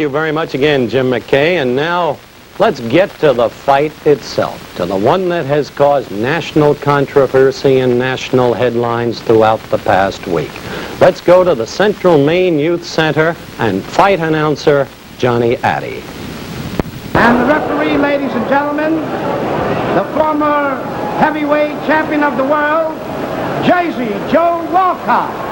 Thank you very much again, Jim McKay. And now let's get to the fight itself, to the one that has caused national controversy and national headlines throughout the past week. Let's go to the Central Maine Youth Center and fight announcer Johnny Addy. And the referee, ladies and gentlemen, the former heavyweight champion of the world, Jersey Joe Walcott.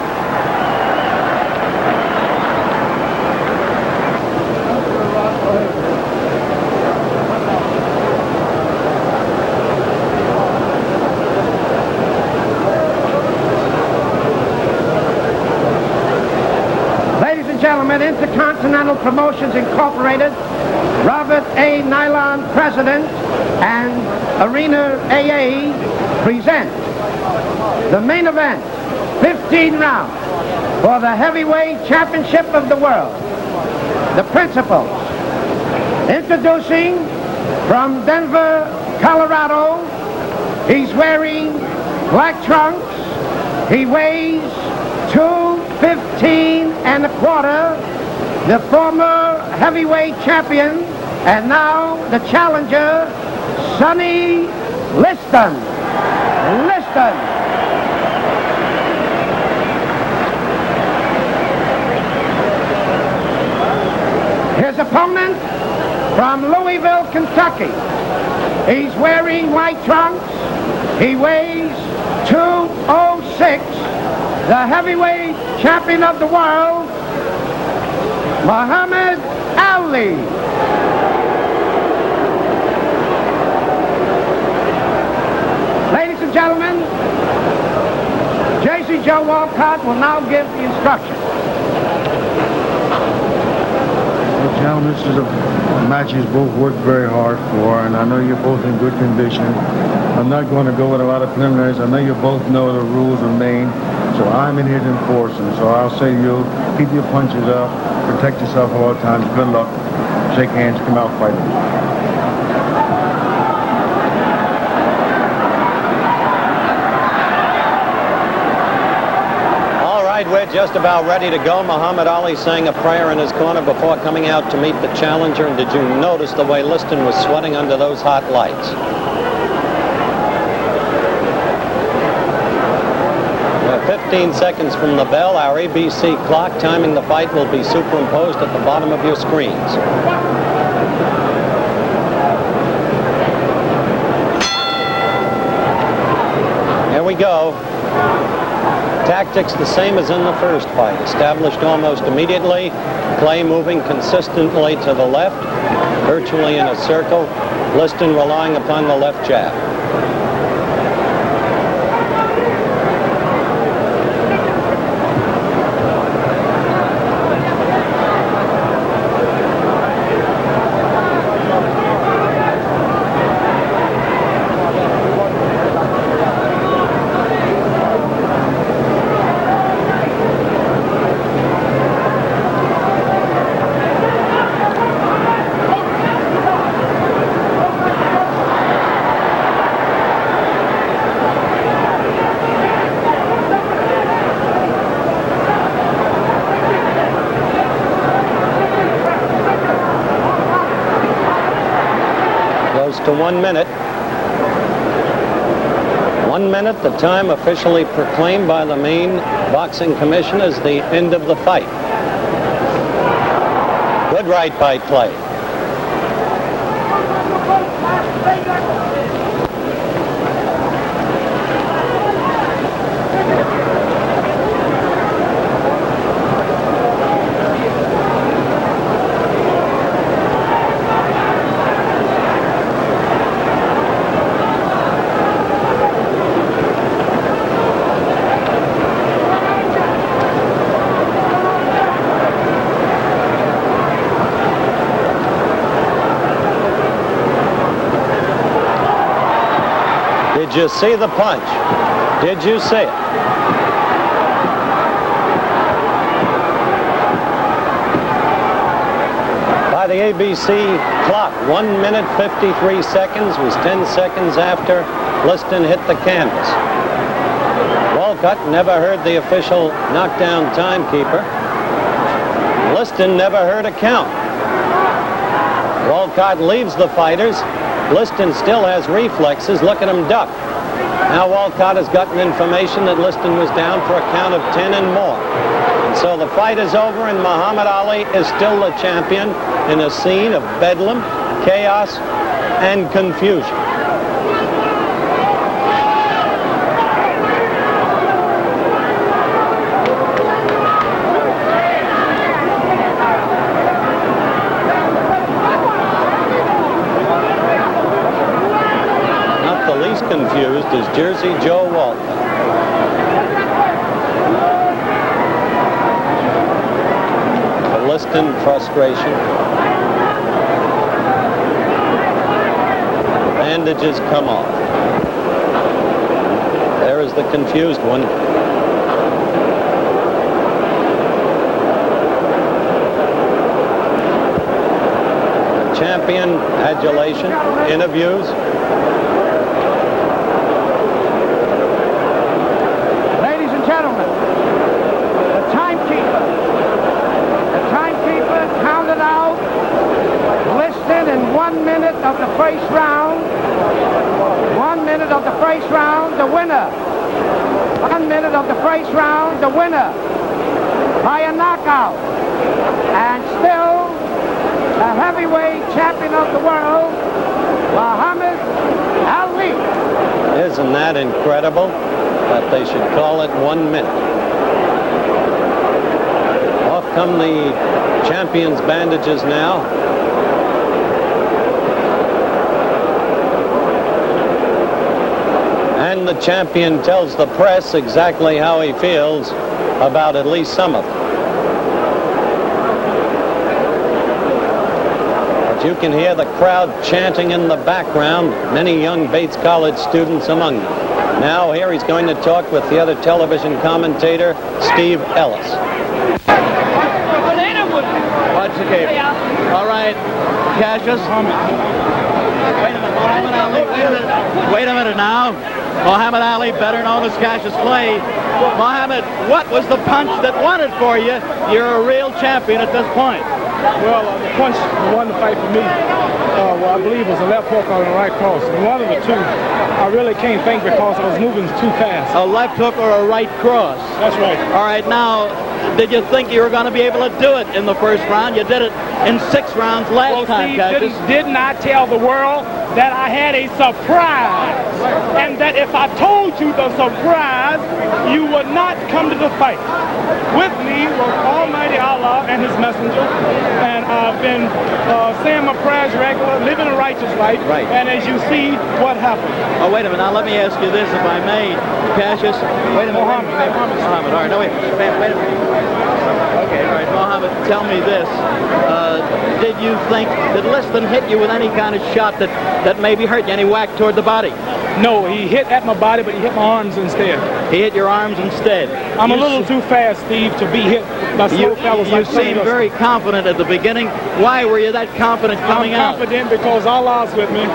Gentlemen, Intercontinental Promotions Incorporated, Robert A. Nylon President, and Arena AA present the main event, 15 rounds for the heavyweight championship of the world. The principals, introducing from Denver, Colorado, he's wearing black trunks, he weighs 215 and a quarter, the former heavyweight champion, and now the challenger, Sonny Liston. His opponent from Louisville, Kentucky. He's wearing white trunks. He weighs 206. The heavyweight champion of the world, Muhammad Ali. Ladies and gentlemen, Jersey Joe Walcott will now give the instructions. Well, gentlemen, this is a match you both worked very hard for, and I know you're both in good condition. I'm not going to go with a lot of preliminaries. I know you both know the rules of Maine. So I'm in here to enforce them. So I'll say to you, keep your punches up, protect yourself at all times. Good luck. Shake hands, come out fighting. All right, we're just about ready to go. Muhammad Ali sang a prayer in his corner before coming out to meet the challenger. And did you notice the way Liston was sweating under those hot lights? 15 seconds from the bell, our ABC clock timing the fight will be superimposed at the bottom of your screens. Here we go. Tactics the same as in the first fight. Established almost immediately. Clay moving consistently to the left, virtually in a circle. Liston relying upon the left jab. To 1 minute. 1 minute, the time officially proclaimed by the Maine Boxing Commission as the end of the fight. Good right by Clay. Did you see the punch? Did you see it? By the ABC clock, 1 minute 53 seconds was 10 seconds after Liston hit the canvas. Walcott never heard the official knockdown timekeeper. Liston never heard a count. Walcott leaves the fighters. Liston still has reflexes. Look at him duck. Now Walcott has gotten information that Liston was down for a count of 10 and more. And so the fight is over, and Muhammad Ali is still the champion in a scene of bedlam, chaos, and confusion. Confused is Jersey Joe Walton. The Liston frustration. The bandages come off. There is the confused one. The champion, adulation, interviews. Gentlemen, the timekeeper counted out Liston in 1 minute of the first round. 1 minute of the first round, the winner. 1 minute of the first round, the winner by a knockout. And still the heavyweight champion of the world, Muhammad Ali. Isn't that incredible? That they should call it 1 minute. Off come the champion's bandages now. And the champion tells the press exactly how he feels about at least some of them. But you can hear the crowd chanting in the background, many young Bates College students among them. Now here he's going to talk with the other television commentator, Steve Ellis. Watch the game. All right, Cassius. Wait a minute now. Muhammad Ali, better known as Cassius Clay. Muhammad, what was the punch that won it for you? You're a real champion at this point. Well, the punch that won the fight for me, I believe was a left hook or a right cross. And one of the two, I really can't think because I was moving too fast. A left hook or a right cross? That's right. All right, now, did you think you were going to be able to do it in the first round? You did it in 6 rounds last time, Cassius. Didn't I tell the world that I had a surprise? And that if I told you the surprise, you would not come to the fight. With me was Almighty Allah and his messenger. And I've been saying my prayers regular, living a righteous life. Right. And as you see, what happened? Oh, wait a minute. Now, let me ask you this, if I may, Cassius. Wait a minute. Mohammed. All right. No, wait a minute. Okay, all right. Mohammed, tell me this. Did you think, did Liston hit you with any kind of shot that maybe hurt you, any whack toward the body? No, he hit at my body, but he hit my arms instead. He hit your arms instead. I'm a little too fast, Steve, to be hit by slow fellas like You seemed very confident at the beginning. Why were you that confident coming out? I'm confident because Allah's with me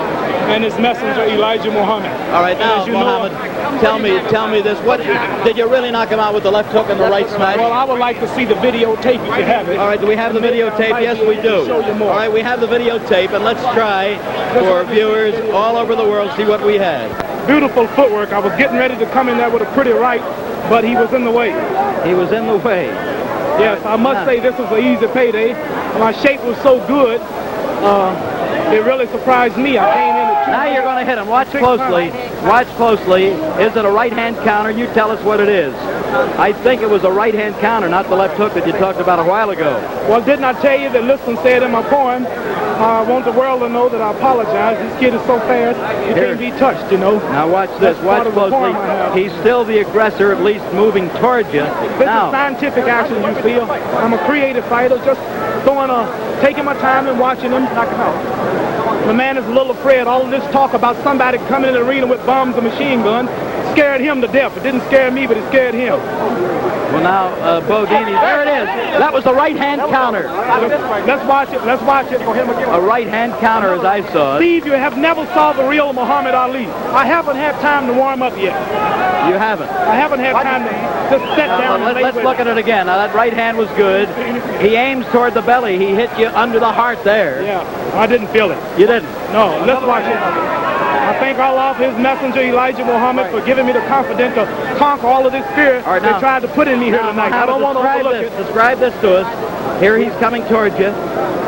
and his messenger, Elijah Muhammad. All right, now, Muhammad, tell me this. What did you really knock him out with the left hook and the right smash? Well, I would like to see the videotape if you have it. All right, do we have the videotape? Yes, we do. Show you more. All right, we have the videotape, and let's try for viewers all over the world see what we had. Beautiful footwork. I was getting ready to come in there with a pretty right, but he was in the way. He was in the way. Yes, I must say this was an easy payday. My shape was so good, it really surprised me. I came in at Now you're going to hit him. Watch closely. Watch closely. Is it a right-hand counter? You tell us what it is. I think it was a right-hand counter, not the left hook that you talked about a while ago. Well, didn't I tell you that Liston said in my poem, I want the world to know that I apologize. This kid is so fast, he can't be touched, you know. Now watch this. Watch closely. He's still the aggressor, at least moving towards you. This is scientific action, you feel. I'm a creative fighter, just taking my time and watching him knock him out. The man is a little afraid. All of this talk about somebody coming in the arena with bombs and machine guns scared him to death. It didn't scare me, but it scared him. Well, now, Bodini, there it is. That was the right-hand counter. Let's watch it. Let's watch it. Go ahead and give it. A right-hand counter as I saw it. Steve, you have never saw the real Muhammad Ali. I haven't had time to warm up yet. You haven't. I haven't had time to just sit down and Let's look at it again. Now, that right hand was good. He aims toward the belly. He hit you under the heart there. Yeah, I didn't feel it. You didn't? No, let's watch it. I thank Allah for his messenger, Elijah Muhammad, for giving me the confidence to conquer all of this fear All right, they now, tried to put in me here tonight. I don't want to overlook it. Describe this to us. Here he's coming towards you.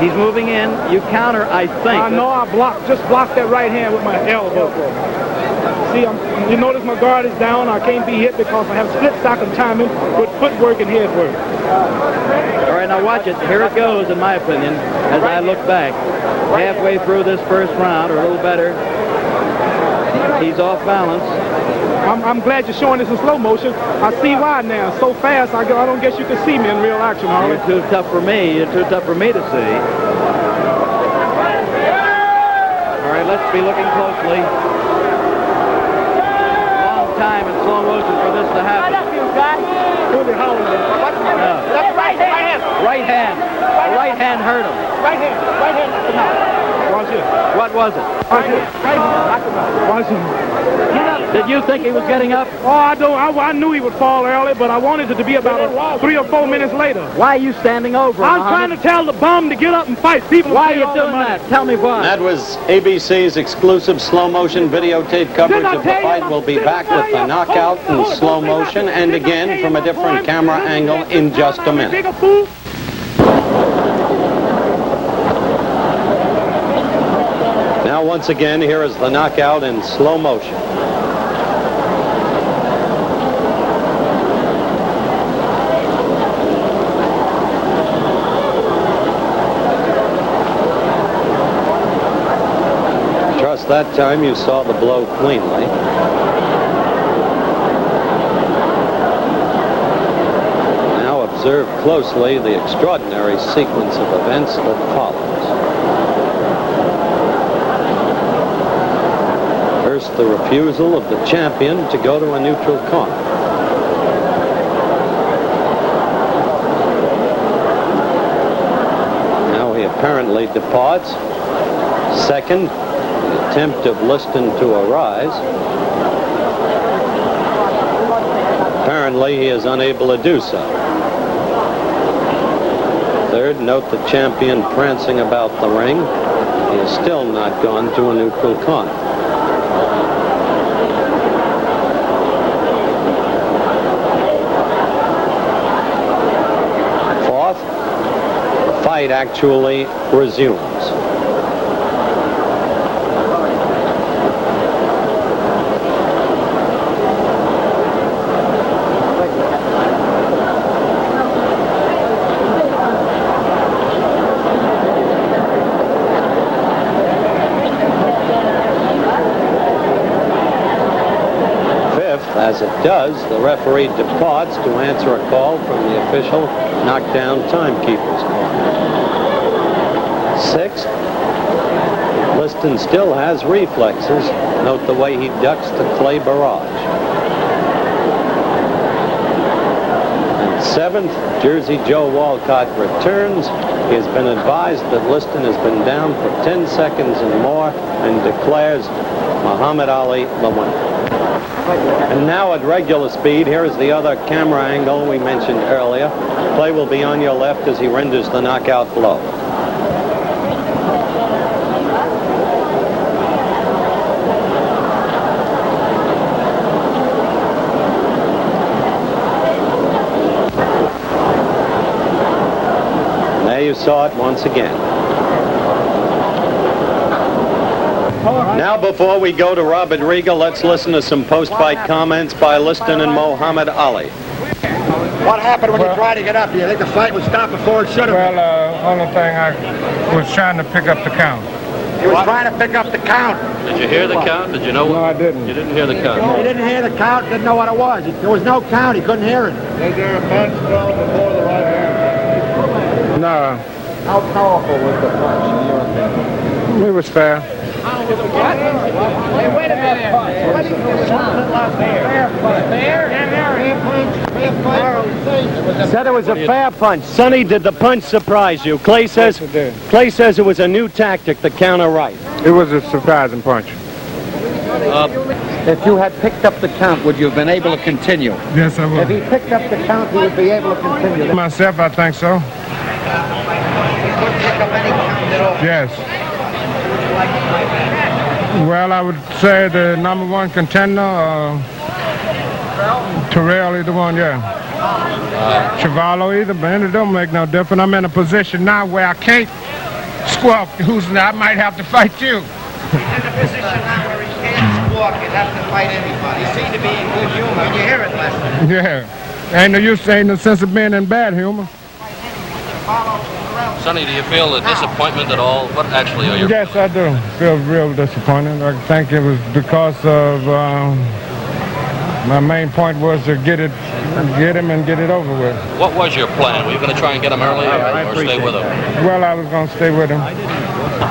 He's moving in. You counter, I think. I know I just blocked that right hand with my elbow. See, you notice my guard is down. I can't be hit because I have split-second timing with footwork and head work. All right, now watch it. Here it goes, in my opinion, as I look back. Halfway through this first round, or a little better. He's off balance. I'm glad you're showing this in slow motion. I see why now. So fast, I don't guess you can see me in real action, Harley. You're too tough for me. You're too tough for me to see. All right, let's be looking closely. Long time in slow motion for this to happen. No. That's right hand. Right hand. The right hand hurt him. Right hand. Right hand. Watch it. What was it? Watch it. Watch it. Did you think he was getting up? Oh, I knew he would fall early, but I wanted it to be about 3 or 4 minutes later. Why are you standing over him, I was trying to tell the bum to get up and fight. People Why are you doing that? Tell me why. That was ABC's exclusive slow motion videotape coverage of the fight. We'll be back with the knockout in slow motion and again from a different camera angle in just a minute. Now once again, here is the knockout in slow motion. Trust that time you saw the blow cleanly. Now observe closely the extraordinary sequence of events that follows. First, the refusal of the champion to go to a neutral corner. Now he apparently departs. Second, the attempt of Liston to arise. Apparently, he is unable to do so. Third, note the champion prancing about the ring. He has still not gone to a neutral corner. Fourth, the fight actually resumes. As it does, the referee departs to answer a call from the official knockdown timekeeper's corner. Sixth, Liston still has reflexes. Note the way he ducks the clay barrage. And seventh, Jersey Joe Walcott returns. He has been advised that Liston has been down for 10 seconds and more and declares Muhammad Ali the winner. And now at regular speed, here is the other camera angle we mentioned earlier. Play will be on your left as he renders the knockout blow. And there you saw it once again. Now, before we go to Robert Riegel, let's listen to some post-fight comments by Liston and Muhammad Ali. What happened when you tried to get up? Do you think the fight would stop before it should have? Well, only thing I was trying to pick up the count. He was trying to pick up the count. Did you hear the count? Did you know? No, I didn't. You didn't hear the count? He didn't hear the count, didn't know what it was. There was no count, he couldn't hear it. Was there a punch thrown before the right hand? No. How powerful was the punch in your opinion? It was fair. Wait a minute. What is this? Said it was a fair punch. Sonny, did the punch surprise you? Clay says it was a new tactic to counter right. It was a surprising punch. If you had picked up the count, would you have been able to continue? Yes, I If he picked up the count, he would be able to continue. Myself, I think so. Yes. Well, I would say the number one contender, Terrell, either one, yeah. Chavallo, either, but it don't make no difference. I'm in a position now where I can't squawk. I might have to fight you. He's in a position now where he can't squawk and have to fight anybody. He seemed to be in good humor. Did you hear it, Lester? Yeah. Ain't no use, ain't no sense of being in bad humor. Sonny, do you feel a disappointment at all? What actually are your Yes, I do. Feel real disappointed. I think it was because of my main point was to get him and get it over with. What was your plan? Were you going to try and get him early or stay with him? Well, I was going to stay with him.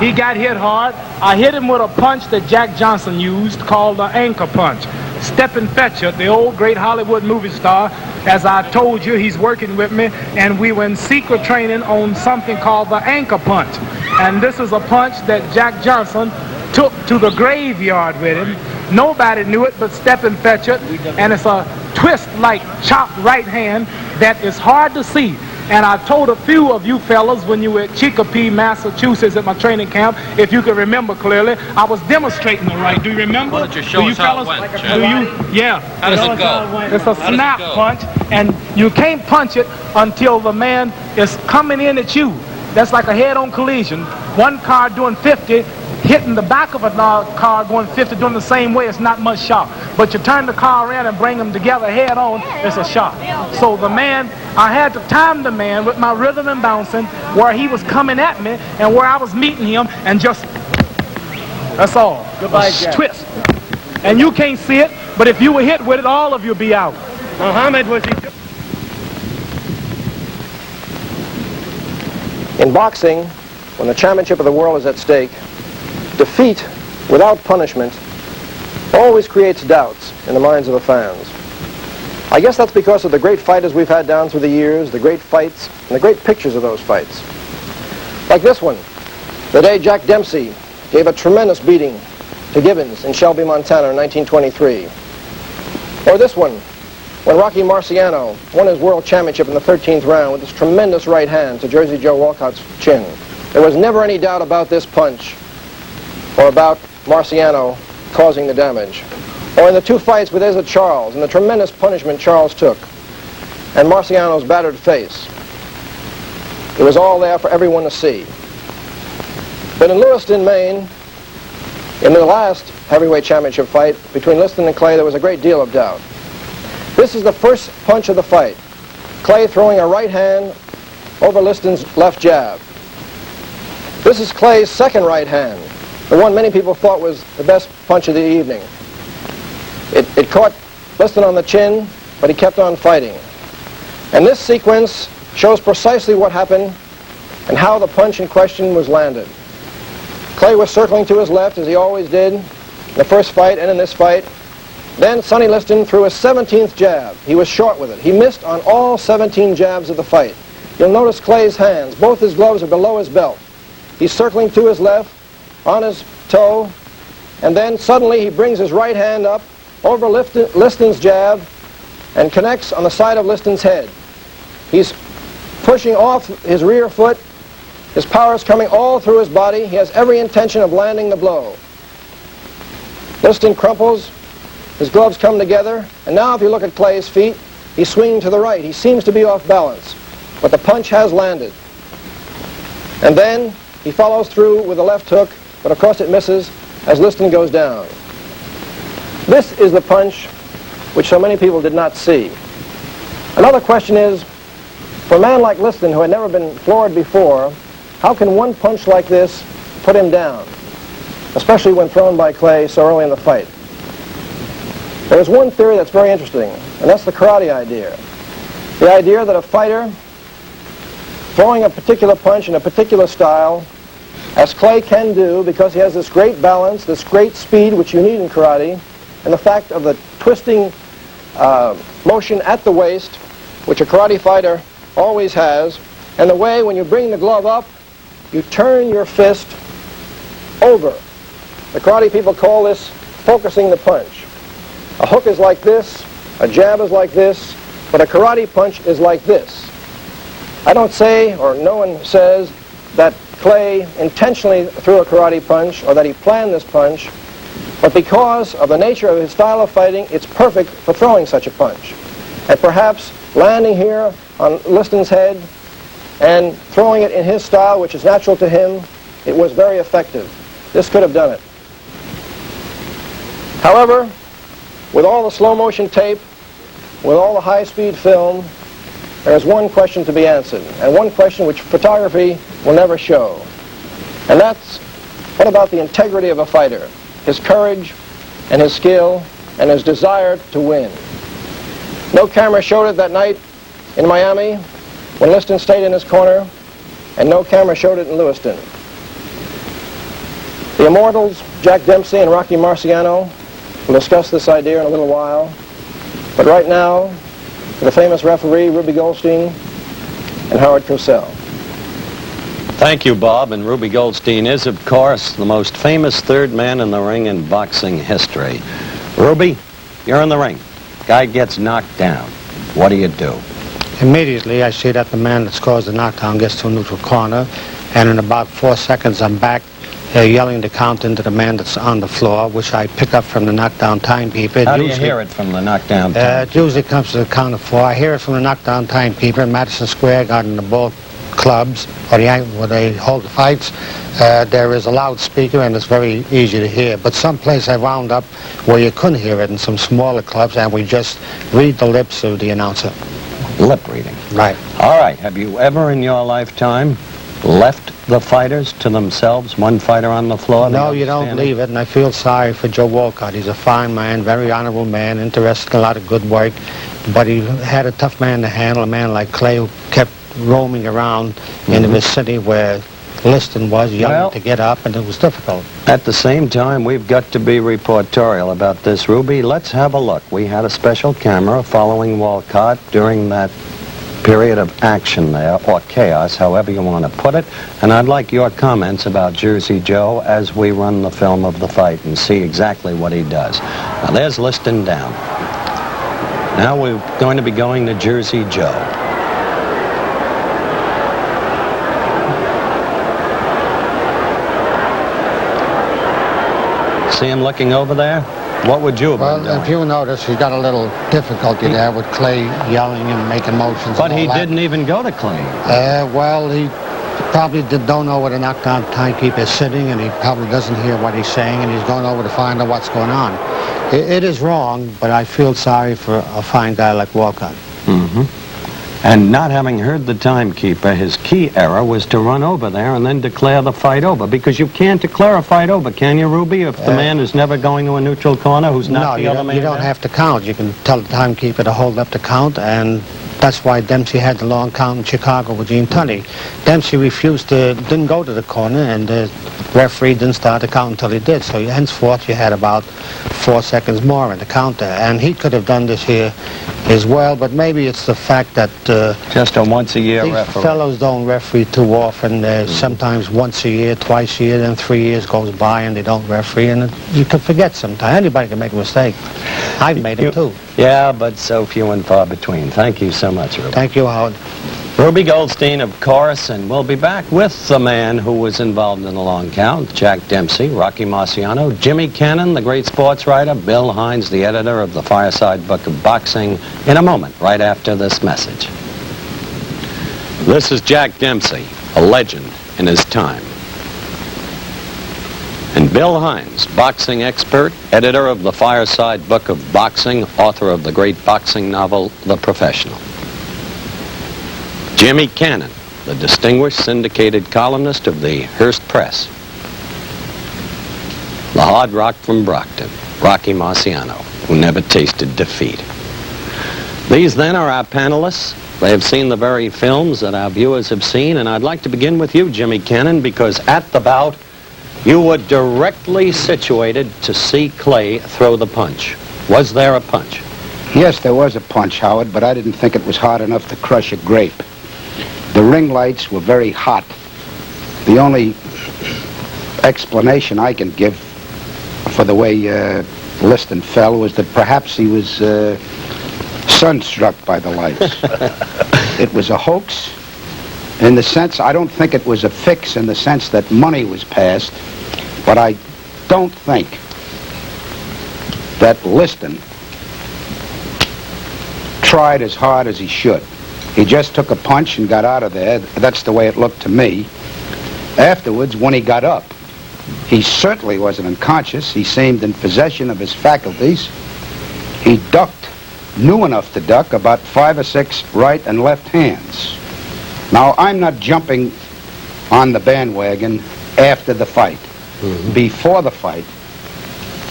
He got hit hard. I hit him with a punch that Jack Johnson used called the anchor punch. Stephen Fetcher, the old great Hollywood movie star, as I told you, he's working with me, and we were in secret training on something called the anchor punch. And this is a punch that Jack Johnson took to the graveyard with him. Nobody knew it but Stephen Fetcher, and it's a twist-like chopped right hand that is hard to see. And I told a few of you fellas when you were at Chicopee, Massachusetts at my training camp, if you can remember clearly, I was demonstrating the right. Do you remember? Why don't you show us how it went, Chad? Do you? Yeah. How does it go? It's a snap punch, and you can't punch it until the man is coming in at you. That's like a head-on collision. One car doing 50, hitting the back of another car going 50, doing the same way, it's not much shock. But you turn the car around and bring them together head on, it's a shock. So the man, I had to time the man with my rhythm and bouncing where he was coming at me and where I was meeting him, and just, that's all. Goodbye, Jack. Twist. And you can't see it, but if you were hit with it, all of you would be out. Muhammad, was he... In boxing, when the championship of the world is at stake, defeat without punishment always creates doubts in the minds of the fans. I guess that's because of the great fighters we've had down through the years, the great fights, and the great pictures of those fights. Like this one, the day Jack Dempsey gave a tremendous beating to Gibbons in Shelby, Montana in 1923. Or this one, when Rocky Marciano won his world championship in the 13th round with his tremendous right hand to Jersey Joe Walcott's chin. There was never any doubt about this punch or about Marciano causing the damage. Or in the two fights with Izzy Charles and the tremendous punishment Charles took and Marciano's battered face. It was all there for everyone to see. But in Lewiston, Maine, in the last heavyweight championship fight between Liston and Clay, there was a great deal of doubt. This is the first punch of the fight. Clay throwing a right hand over Liston's left jab. This is Clay's second right hand, the one many people thought was the best punch of the evening. It caught Liston on the chin, but he kept on fighting. And this sequence shows precisely what happened and how the punch in question was landed. Clay was circling to his left, as he always did in the first fight and in this fight. Then Sonny Liston threw his 17th jab. He was short with it. He missed on all 17 jabs of the fight. You'll notice Clay's hands. Both his gloves are below his belt. He's circling to his left, on his toe, and then suddenly he brings his right hand up over Liston's jab and connects on the side of Liston's head. He's pushing off his rear foot. His power is coming all through his body. He has every intention of landing the blow. Liston crumples. His gloves come together, and now if you look at Clay's feet, he's swinging to the right. He seems to be off balance, but the punch has landed. And then he follows through with a left hook, but of course it misses as Liston goes down. This is the punch which so many people did not see. Another question is, for a man like Liston, who had never been floored before, how can one punch like this put him down, especially when thrown by Clay so early in the fight? There is one theory that's very interesting, and that's the karate idea. The idea that a fighter throwing a particular punch in a particular style as Clay can do, because he has this great balance, this great speed which you need in karate, and the fact of the twisting motion at the waist, which a karate fighter always has, and the way when you bring the glove up, you turn your fist over. The karate people call this focusing the punch. A hook is like this, a jab is like this, but a karate punch is like this. I don't say, or no one says, that Clay intentionally threw a karate punch or that he planned this punch, but because of the nature of his style of fighting, it's perfect for throwing such a punch. And perhaps landing here on Liston's head and throwing it in his style, which is natural to him, it was very effective. This could have done it. However, with all the slow motion tape, with all the high-speed film, there is one question to be answered, and one question which photography will never show. And that's, what about the integrity of a fighter, his courage and his skill and his desire to win? No camera showed it that night in Miami when Liston stayed in his corner, and no camera showed it in Lewiston. The immortals, Jack Dempsey and Rocky Marciano, will discuss this idea in a little while, but right now, the famous referee, Ruby Goldstein, and Howard Cosell. Thank you, Bob. And Ruby Goldstein is, of course, the most famous third man in the ring in boxing history. Ruby, you're in the ring. Guy gets knocked down. What do you do? Immediately, I see that the man that scores the knockdown gets to a neutral corner, and in about 4 seconds, I'm back yelling the count into the man that's on the floor, which I pick up from the knockdown timekeeper. How do you hear it from the knockdown timekeeper? It usually comes to the count of 4. I hear it from the knockdown timekeeper in Madison Square Garden, the ball clubs, or where they hold the fights. There is a loudspeaker, and it's very easy to hear. But someplace I wound up where you couldn't hear it in some smaller clubs, and we just read the lips of the announcer. Lip reading. Right. All right. Have you ever in your lifetime left the fighters to themselves, one fighter on the floor? No, you don't leave it, and I feel sorry for Joe Walcott. He's a fine man, very honorable man, interested in a lot of good work, but he had a tough man to handle, a man like Clay who kept roaming around in the vicinity where Liston was, yelling to get up, and it was difficult. At the same time, we've got to be reportorial about this, Ruby. Let's have a look. We had a special camera following Walcott during that period of action there, or chaos, however you want to put it, and I'd like your comments about Jersey Joe as we run the film of the fight and see exactly what he does. Now, there's Liston down. Now we're going to be going to Jersey Joe. See him looking over there? What would you have been doing? Well, if you notice, he got a little difficulty there with Clay yelling and making motions. But he didn't even go to Clay. Well, he probably don't know where the knockdown timekeeper is sitting, and he probably doesn't hear what he's saying, and he's going over to find out what's going on. It is wrong, but I feel sorry for a fine guy like Walcott. And not having heard the timekeeper, his key error was to run over there and then declare the fight over. Because you can't declare a fight over, can you, Ruby, if the man is never going to a neutral corner who's not the other man? No, you don't have to count. You can tell the timekeeper to hold up the count, and that's why Dempsey had the long count in Chicago with Gene Tunney. Dempsey didn't go to the corner, and the referee didn't start the count until he did. So henceforth, you had about 4 seconds more in the counter. And he could have done this here as well, but maybe it's the fact that just a once-a-year these referee. Fellows don't referee too often. Sometimes once a year, twice a year, then 3 years goes by and they don't referee, and you can forget sometimes. Anybody can make a mistake. I've made them too. Yeah, but so few and far between. Thank you so much, Ruby. Thank you, Howard. Ruby Goldstein, of course, and we'll be back with the man who was involved in the long count, Jack Dempsey, Rocky Marciano, Jimmy Cannon, the great sports writer, Bill Hines, the editor of the Fireside Book of Boxing, in a moment, right after this message. This is Jack Dempsey, a legend in his time. And Bill Hines, boxing expert, editor of the Fireside Book of Boxing, author of the great boxing novel, The Professional. Jimmy Cannon, the distinguished syndicated columnist of the Hearst Press. The hard rock from Brockton, Rocky Marciano, who never tasted defeat. These then are our panelists. They have seen the very films that our viewers have seen, and I'd like to begin with you, Jimmy Cannon, because at the bout, you were directly situated to see Clay throw the punch. Was there a punch? Yes, there was a punch, Howard, but I didn't think it was hard enough to crush a grape. The ring lights were very hot. The only explanation I can give for the way Liston fell was that perhaps he was sunstruck by the lights. It was a hoax in the sense, I don't think it was a fix in the sense that money was passed, but I don't think that Liston tried as hard as he should. He just took a punch and got out of there. That's the way it looked to me. Afterwards, when he got up, he certainly wasn't unconscious. He seemed in possession of his faculties. He ducked, knew enough to duck, about 5 or 6 right and left hands. Now, I'm not jumping on the bandwagon after the fight. Before the fight,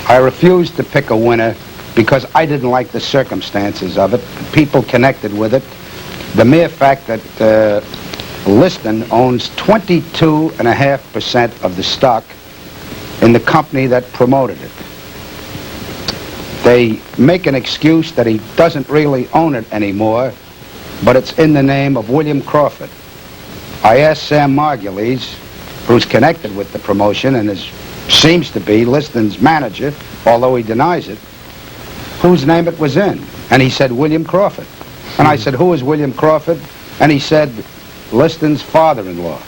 I refused to pick a winner because I didn't like the circumstances of it, people connected with it. The mere fact that Liston owns 22.5% of the stock in the company that promoted it. They make an excuse that he doesn't really own it anymore, but it's in the name of William Crawford. I asked Sam Margulies, who's connected with the promotion and seems to be Liston's manager, although he denies it, whose name it was in. And he said, William Crawford. And I said, who is William Crawford? And he said, Liston's father-in-law.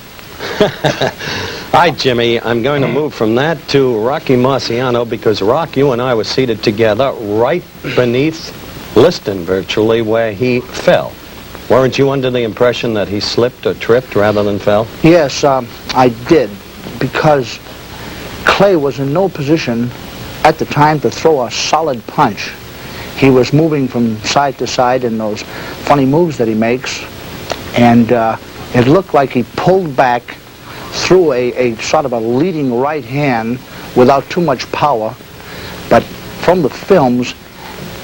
All right, Jimmy, I'm going to move from that to Rocky Marciano because, Rock, you and I were seated together right beneath Liston, virtually, where he fell. Weren't you under the impression that he slipped or tripped rather than fell? Yes, I did, because Clay was in no position at the time to throw a solid punch. He was moving from side to side in those funny moves that he makes, and it looked like he pulled back through a sort of a leading right hand without too much power. But from the films,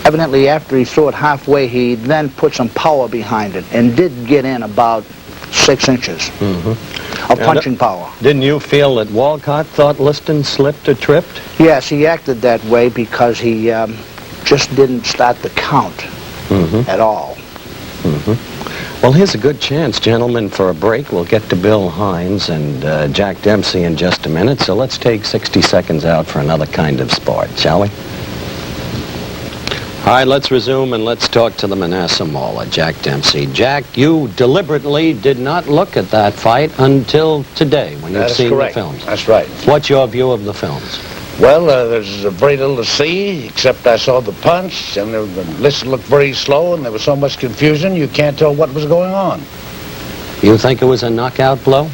evidently after he threw it halfway, he then put some power behind it and did get in about 6 inches of punching power. Didn't you feel that Walcott thought Liston slipped or tripped? Yes, he acted that way because he just didn't start the count at all. Well, here's a good chance, gentlemen, for a break. We'll get to Bill Hines and Jack Dempsey in just a minute, so let's take 60 seconds out for another kind of sport, shall we? All right, let's resume and let's talk to the Manasseh Mauler, Jack Dempsey. Jack, you deliberately did not look at that fight until today when you've seen the films. That's right. What's your view of the films? Well, there's very little to see, except I saw the punch, and the list looked very slow, and there was so much confusion, you can't tell what was going on. You think it was a knockout blow?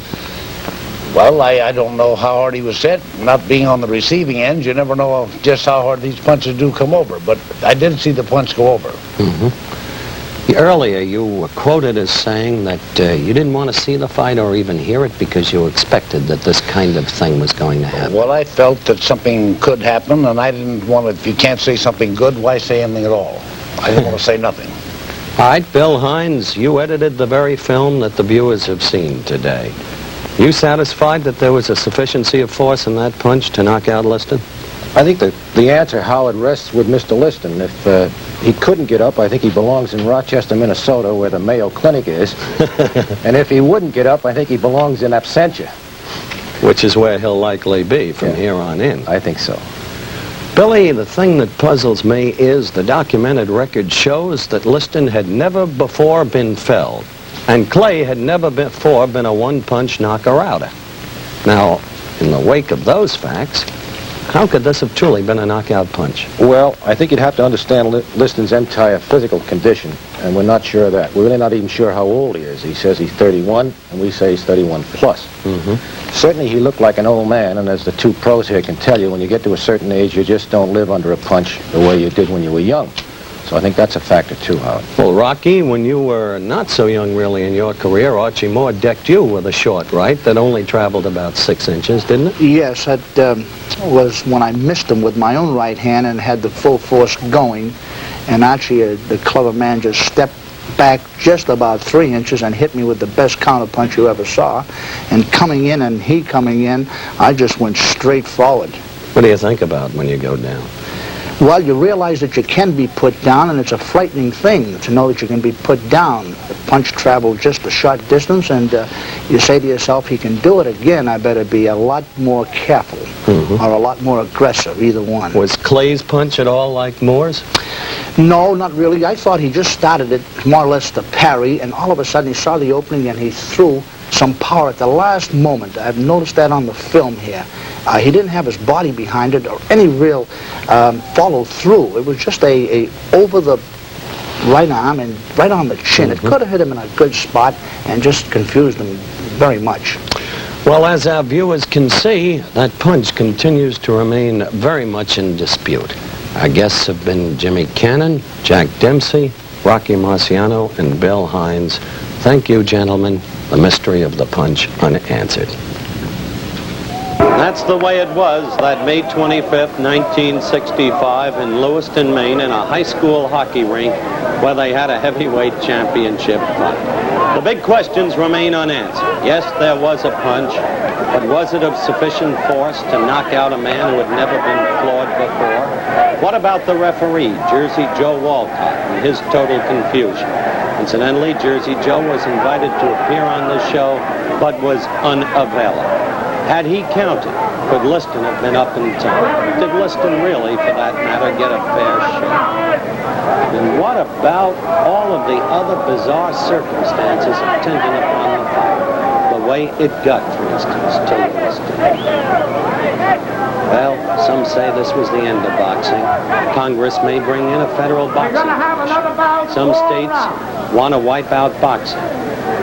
Well, I don't know how hard he was hit. Not being on the receiving end, you never know just how hard these punches do come over, but I did see the punch go over. Earlier, you were quoted as saying that you didn't want to see the fight or even hear it because you expected that this kind of thing was going to happen. Well, I felt that something could happen, and I didn't want to, if you can't say something good, why say anything at all? I didn't want to say nothing. All right, Bill Hines, you edited the very film that the viewers have seen today. You satisfied that there was a sufficiency of force in that punch to knock out Liston? I think the answer, Howard, rests with Mr. Liston. If he couldn't get up, I think he belongs in Rochester, Minnesota, where the Mayo Clinic is. And if he wouldn't get up, I think he belongs in absentia. Which is where he'll likely be from here on in. I think so. Billy, the thing that puzzles me is the documented record shows that Liston had never before been felled, and Clay had never before been a one-punch knocker-outer. Now, in the wake of those facts, how could this have truly been a knockout punch? Well, I think you'd have to understand Liston's entire physical condition, and we're not sure of that. We're really not even sure how old he is. He says he's 31, and we say he's 31 plus. Certainly he looked like an old man, and as the two pros here can tell you, when you get to a certain age, you just don't live under a punch the way you did when you were young. So I think that's a factor too, Howard. Well, Rocky, when you were not so young really in your career, Archie Moore decked you with a short right that only traveled about 6 inches, didn't it? Yes, that was when I missed him with my own right hand and had the full force going. And Archie, the clever man, just stepped back just about 3 inches and hit me with the best counter punch you ever saw. And coming in and he coming in, I just went straight forward. What do you think about when you go down? Well, you realize that you can be put down, and it's a frightening thing to know that you can be put down. The punch traveled just a short distance, and you say to yourself, he can do it again, I better be a lot more careful, or a lot more aggressive, either one. Was Clay's punch at all like Moore's? No, not really. I thought he just started it more or less to parry, and all of a sudden he saw the opening and he threw some power at the last moment. I've noticed that on the film here. He didn't have his body behind it or any real follow through. It was just a over the right arm and right on the chin. It could have hit him in a good spot and just confused him very much. Well, as our viewers can see, that punch continues to remain very much in dispute. Our guests have been Jimmy Cannon, Jack Dempsey, Rocky Marciano, and Bill Hines. Thank you, gentlemen. The mystery of the punch unanswered. That's the way it was that May 25th, 1965 in Lewiston, Maine, in a high school hockey rink where they had a heavyweight championship fight. The big questions remain unanswered. Yes, there was a punch, but was it of sufficient force to knock out a man who had never been floored before? What about the referee, Jersey Joe Walcott, and his total confusion? Incidentally, Jersey Joe was invited to appear on this show, but was unavailable. Had he counted, could Liston have been up in time? Did Liston really, for that matter, get a fair shake? And what about all of the other bizarre circumstances attendant upon the fight? The way it got, for instance, to Liston. Well, some say this was the end of boxing. Congress may bring in a federal boxing commission. Some states want to wipe out boxing.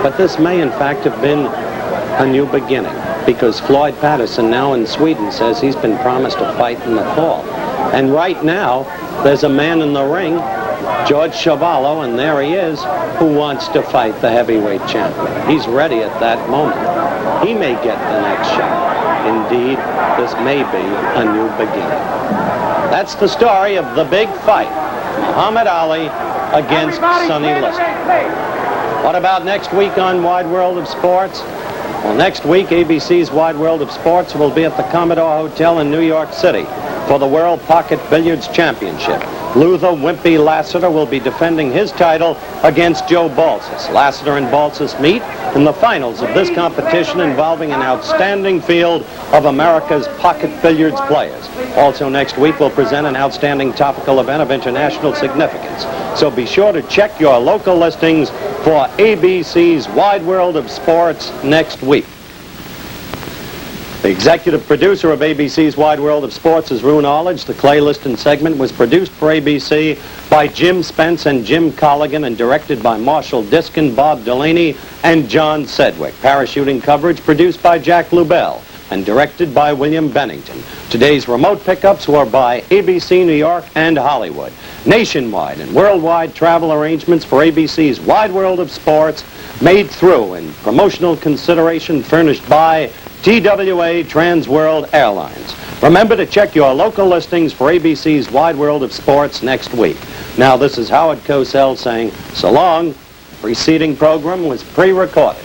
But this may, in fact, have been a new beginning, because Floyd Patterson now in Sweden says he's been promised a fight in the fall. And right now, there's a man in the ring, George Chavallo, and there he is, who wants to fight the heavyweight champion. He's ready at that moment. He may get the next shot. Indeed, this may be a new beginning. That's the story of the big fight, Muhammad Ali against Sonny Liston. What about next week on Wide World of Sports? Well, next week, ABC's Wide World of Sports will be at the Commodore Hotel in New York City for the World Pocket Billiards Championship. Luther Wimpy Lassiter will be defending his title against Joe Balsas. Lassiter and Balsas meet in the finals of this competition involving an outstanding field of America's pocket billiards players. Also next week, we'll present an outstanding topical event of international significance. So be sure to check your local listings for ABC's Wide World of Sports next week. The executive producer of ABC's Wide World of Sports is Rune Arledge. The Clay Liston segment was produced for ABC by Jim Spence and Jim Colligan and directed by Marshall Diskin, Bob Delaney, and John Sedgwick. Parachuting coverage produced by Jack Lubell and directed by William Bennington. Today's remote pickups were by ABC New York and Hollywood. Nationwide and worldwide travel arrangements for ABC's Wide World of Sports made through and promotional consideration furnished by TWA Trans World Airlines. Remember to check your local listings for ABC's Wide World of Sports next week. Now, this is Howard Cosell saying so long. The preceding program was pre-recorded.